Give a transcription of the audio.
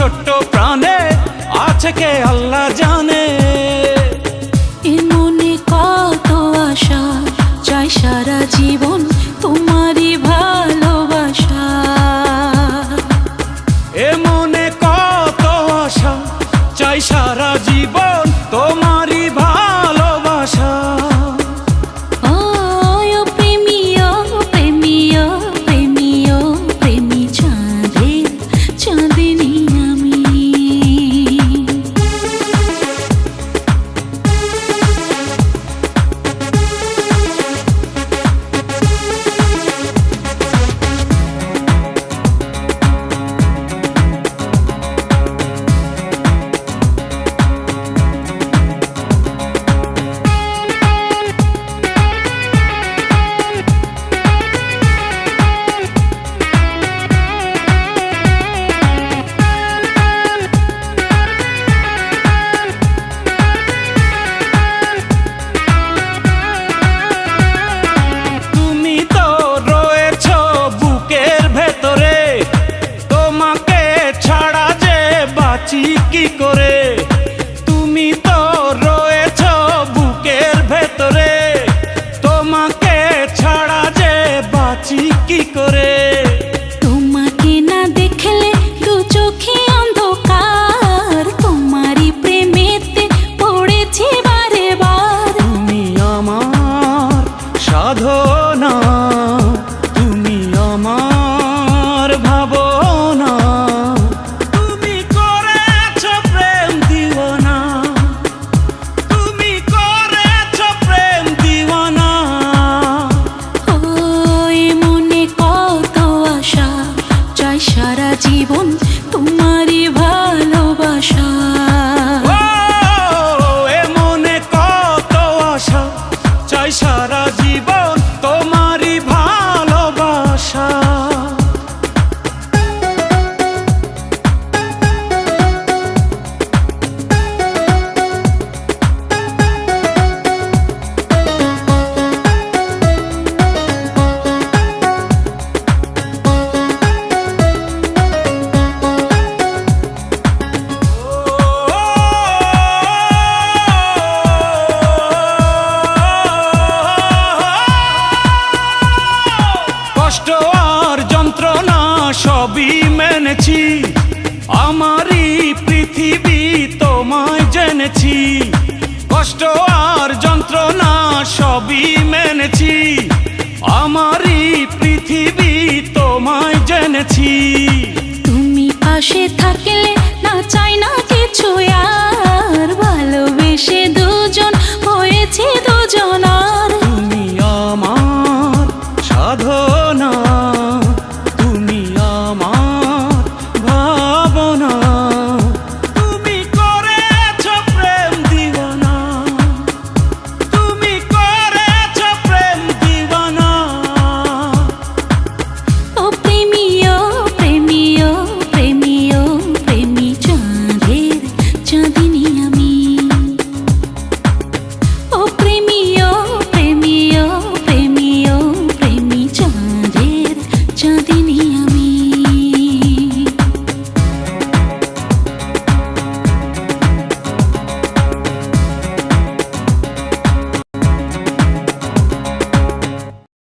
ছোট্ট প্রাণে আছে কে আল্লাহ জানে। এ মনে কত আশা, চাই সারা জীবন তোমারই ভালোবাসা। এ মনে কত আশা, চাই সারা জীবন তোমারই ভালোবাসা। ও প্রেমী, ও প্রেমী, ও প্রেমী, ও প্রেমী চাঁদের চাঁদিনী আমি। কি করে তুমি তো রয়েছো বুকের ভেতরে, তোমাকে ছাড়া যে বাঁচি কি করে। তোমাকে না দেখলে দু চোখে অন্ধকার, তোমারই প্রেমেতে পড়েছি বারে বার। তুমি আমার সাধনা, তুমি আমার ভাবনা, সারা জীবন তোমারই ভালোবাসা। এ মনে কত আশা, চাই সারা জীবন তোমারই ভালোবাসা। কষ্ট আর যন্ত্রণা সবই মেনেছি, আমারই পৃথিবী তোমায় জেনেছি। কষ্ট আর যন্ত্রণা সবই মেনেছি, আমারই পৃথিবী তোমায় জেনেছি। তুমি পাশে থাকলে না চাই না কিছু